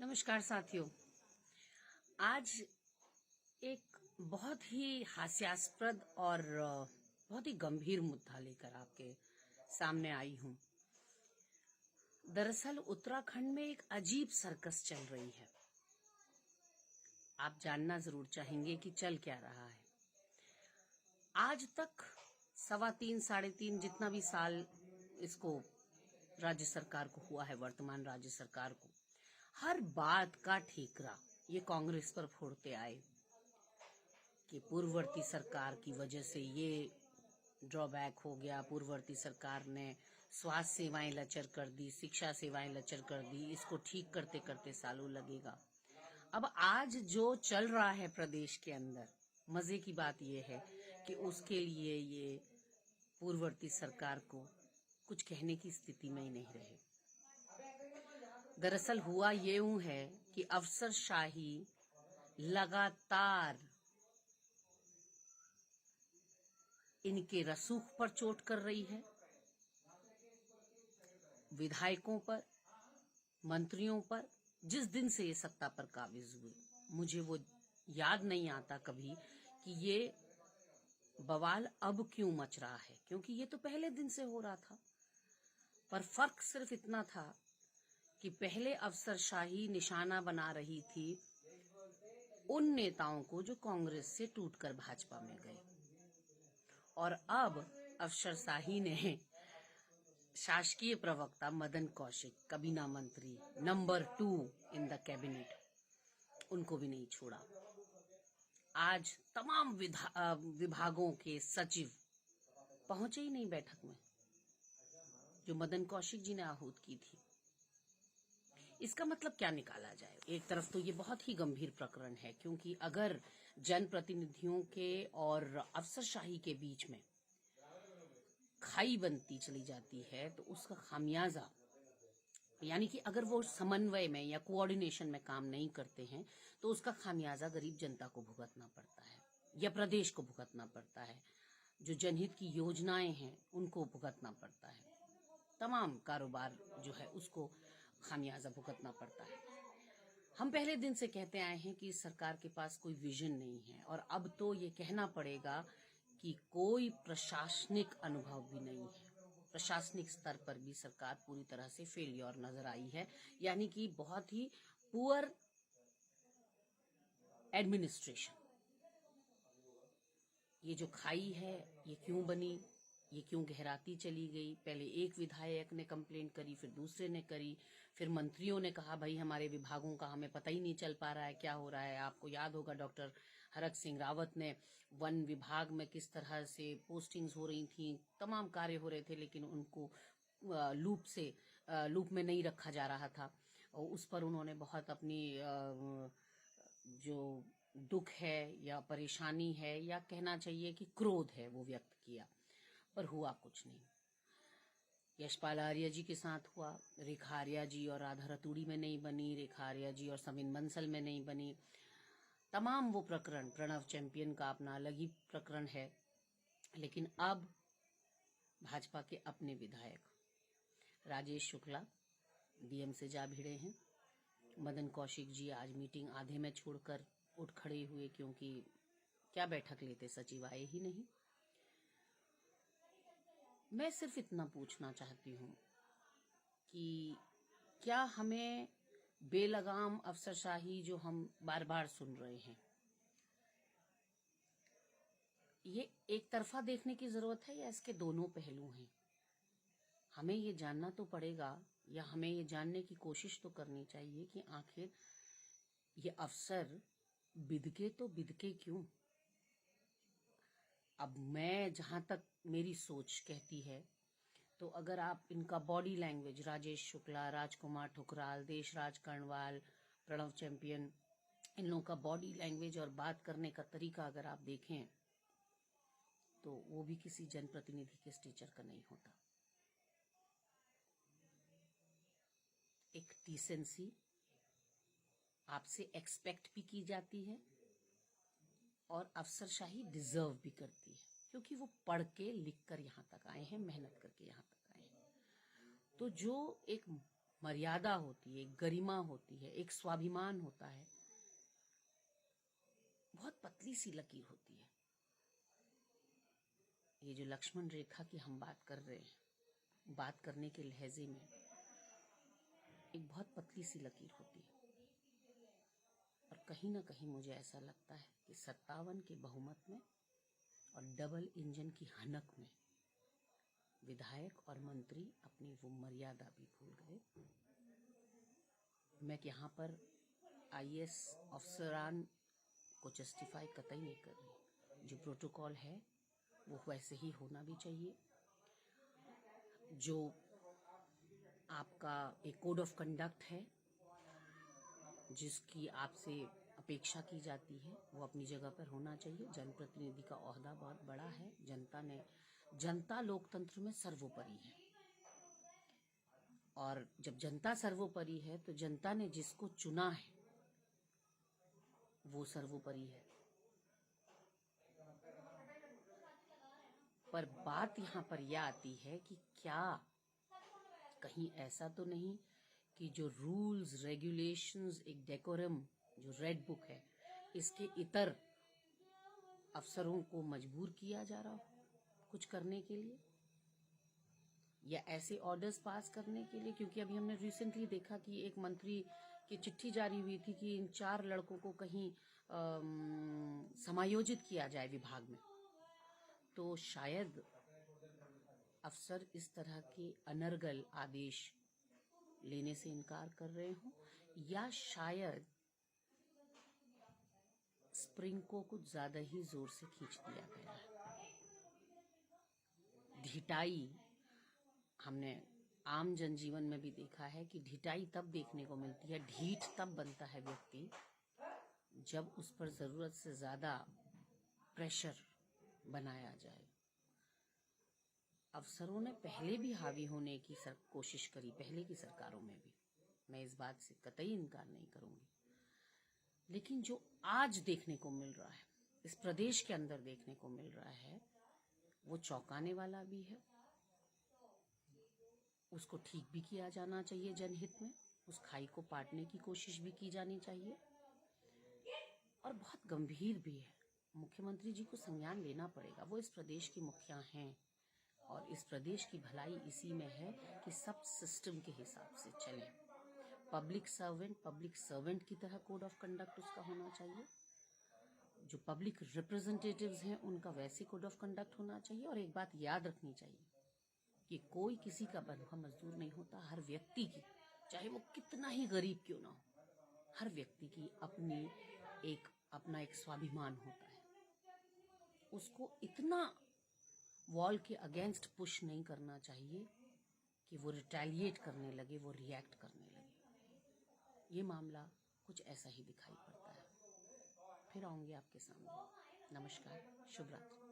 नमस्कार साथियों। आज एक बहुत ही हास्यास्पद और बहुत ही गंभीर मुद्दा लेकर आपके सामने आई हूं। दरअसल उत्तराखंड में एक अजीब सर्कस चल रही है। आप जानना जरूर चाहेंगे कि चल क्या रहा है। आज तक 3.25 साढ़े 3 जितना भी साल इसको राज्य सरकार को हुआ है, वर्तमान राज्य सरकार को, हर बात का ठीकरा ये कांग्रेस पर फोड़ते आए कि पूर्ववर्ती सरकार की वजह से ये ड्रॉबैक हो गया, पूर्ववर्ती सरकार ने स्वास्थ्य सेवाएं लचर कर दी, शिक्षा सेवाएं लचर कर दी, इसको ठीक करते करते सालों लगेगा। अब आज जो चल रहा है प्रदेश के अंदर, मजे की बात यह है कि उसके लिए ये पूर्ववर्ती सरकार को कुछ कहने की स्थिति में ही नहीं रहे। दरअसल हुआ यूं है कि अफसरशाही लगातार इनके रसूख पर चोट कर रही है, विधायकों पर, मंत्रियों पर। जिस दिन से ये सत्ता पर काबिज हुए, मुझे वो याद नहीं आता कभी कि ये बवाल अब क्यों मच रहा है, क्योंकि ये तो पहले दिन से हो रहा था। पर फर्क सिर्फ इतना था कि पहले अफसरशाही निशाना बना रही थी उन नेताओं को जो कांग्रेस से टूटकर भाजपा में गए, और अब अफसरशाही ने शासकीय प्रवक्ता मदन कौशिक, कबीना मंत्री नंबर 2 इन द कैबिनेट, उनको भी नहीं छोड़ा। आज तमाम विभागों के सचिव पहुंचे ही नहीं बैठक में जो मदन कौशिक जी ने आहूत की थी। इसका मतलब क्या निकाला जाए? एक तरफ तो ये बहुत ही गंभीर प्रकरण है, क्योंकि अगर जनप्रतिनिधियों के और अफसरशाही के बीच में खाई बनती चली जाती है तो उसका खामियाजा, यानी कि अगर वो समन्वय में या कोऑर्डिनेशन में काम नहीं करते हैं तो उसका खामियाजा गरीब जनता को भुगतना पड़ता है या प्रदेश को भुगतना पड़ता है। जो जनहित की योजनाएं हैं उनको भुगतना पड़ता है, तमाम कारोबार जो है उसको खामियाजा भुगतना पड़ता है। हम पहले दिन से कहते आए हैं कि सरकार के पास कोई विजन नहीं है, और अब तो ये कहना पड़ेगा कि कोई प्रशासनिक अनुभव भी नहीं है। प्रशासनिक स्तर पर भी सरकार पूरी तरह से फेलियर नजर आई है, यानी कि बहुत ही पुअर एडमिनिस्ट्रेशन। ये जो खाई है ये क्यों बनी, ये क्यों गहराती चली गई? पहले एक विधायक ने कंप्लेंट करी, फिर दूसरे ने करी, फिर मंत्रियों ने कहा भाई हमारे विभागों का हमें पता ही नहीं चल पा रहा है क्या हो रहा है। आपको याद होगा डॉक्टर हरक सिंह रावत ने वन विभाग में किस तरह से पोस्टिंग्स हो रही थी, तमाम कार्य हो रहे थे, लेकिन उनको लूप में नहीं रखा जा रहा था। और उस पर उन्होंने बहुत अपनी जो दुख है या परेशानी है या कहना चाहिए कि क्रोध है वो व्यक्त किया, पर हुआ कुछ नहीं। यशपाल आर्य जी के साथ हुआ, रेखा आर्या जी और राधा रतूड़ी में नहीं बनी, रेखा आर्या जी और समीन बंसल में नहीं बनी। तमाम वो प्रकरण, प्रणव चैंपियन का अपना अलग ही प्रकरण है। लेकिन अब भाजपा के अपने विधायक राजेश शुक्ला डीएम से जा भिड़े हैं। मदन कौशिक जी आज मीटिंग आधे में छोड़कर उठ खड़े हुए, क्योंकि क्या बैठक लेते, सचिव आए ही नहीं। मैं सिर्फ इतना पूछना चाहती हूँ कि क्या हमें बेलगाम अफसरशाही जो हम बार बार सुन रहे हैं, ये एक तरफा देखने की जरूरत है या इसके दोनों पहलू हैं? हमें ये जानना तो पड़ेगा, या हमें ये जानने की कोशिश तो करनी चाहिए कि आखिर ये अफसर बिदके तो बिदके क्यों। अब मैं जहां तक मेरी सोच कहती है, तो अगर आप इनका बॉडी लैंग्वेज, राजेश शुक्ला, राजकुमार ठुकराल, देशराज कर्णवाल, प्रणव चैंपियन, इन लोगों का बॉडी लैंग्वेज और बात करने का तरीका अगर आप देखें तो वो भी किसी जनप्रतिनिधि के स्टेचर का नहीं होता। एक डिसेंसी आपसे एक्सपेक्ट भी की जाती है और अफसरशाही डिजर्व भी करती है, क्योंकि वो पढ़ के लिख कर यहाँ तक आए हैं, मेहनत करके यहाँ तक आए हैं। तो जो एक मर्यादा होती है, एक गरिमा होती है, एक स्वाभिमान होता है, बहुत पतली सी लकीर होती है। ये जो लक्ष्मण रेखा की हम बात कर रहे हैं, बात करने के लहजे में एक बहुत पतली सी लकीर होती है। और कहीं ना कहीं मुझे ऐसा लगता है कि 57 के बहुमत में और डबल इंजन की हनक में विधायक और मंत्री अपनी वो मर्यादा भी भूल गए। मैं यहाँ पर IAS अफसरान को जस्टिफाई कतई नहीं कर रही। जो प्रोटोकॉल है वो वैसे ही होना भी चाहिए। जो आपका एक कोड ऑफ कंडक्ट है जिसकी आपसे अपेक्षा की जाती है वो अपनी जगह पर होना चाहिए। जनप्रतिनिधि का ओहदा बहुत बड़ा है। जनता लोकतंत्र में सर्वोपरि है, और जब जनता सर्वोपरि है तो जनता ने जिसको चुना है वो सर्वोपरि है। पर बात यहाँ पर यह आती है कि क्या कहीं ऐसा तो नहीं कि जो रूल्स रेगुलेशंस, एक डेकोरम जो रेड बुक है, इसके इतर अफसरों को मजबूर किया जा रहा हो कुछ करने के लिए, या ऐसे ऑर्डर्स पास करने के लिए। क्योंकि अभी हमने रिसेंटली देखा कि एक मंत्री की चिट्ठी जारी हुई थी कि इन 4 लड़कों को कहीं समायोजित किया जाए विभाग में। तो शायद अफसर इस तरह के अनर्गल आदेश लेने से इनकार कर रहे हों, या शायद स्प्रिंग को कुछ ज्यादा ही जोर से खींच दिया गया है। ढिठाई हमने आम जनजीवन में भी देखा है कि ढिठाई तब देखने को मिलती है, ढीठ तब बनता है व्यक्ति जब उस पर जरूरत से ज्यादा प्रेशर बनाया जाए। अफसरों ने पहले भी हावी होने की कोशिश करी, पहले की सरकारों में भी, मैं इस बात से कतई इनकार नहीं करूंगी। लेकिन जो आज देखने को मिल रहा है, इस प्रदेश के अंदर देखने को मिल रहा है, वो चौंकाने वाला भी है। उसको ठीक भी किया जाना चाहिए जनहित में, उस खाई को पाटने की कोशिश भी की जानी चाहिए, और बहुत गंभीर भी है। मुख्यमंत्री जी को संज्ञान लेना पड़ेगा। वो इस प्रदेश की मुखिया हैं और इस प्रदेश की भलाई इसी में है कि सब सिस्टम के हिसाब से चले। पब्लिक सर्वेंट की तरह कोड ऑफ कंडक्ट उसका होना चाहिए। जो पब्लिक रिप्रेजेंटेटिव्स हैं उनका वैसे कोड ऑफ कंडक्ट होना चाहिए। और एक बात याद रखनी चाहिए कि कोई किसी का बंधुआ मजदूर नहीं होता। हर व्यक्ति की, चाहे वो कितना ही गरीब क्यों ना हो, हर व्यक्ति की अपना एक स्वाभिमान होता है। उसको इतना वॉल के अगेंस्ट पुश नहीं करना चाहिए कि वो रिटेलिएट करने लगे, वो रिएक्ट करने लगे। ये मामला कुछ ऐसा ही दिखाई पड़ता है। फिर आऊंगी आपके सामने। नमस्कार, शुभ रात्रि।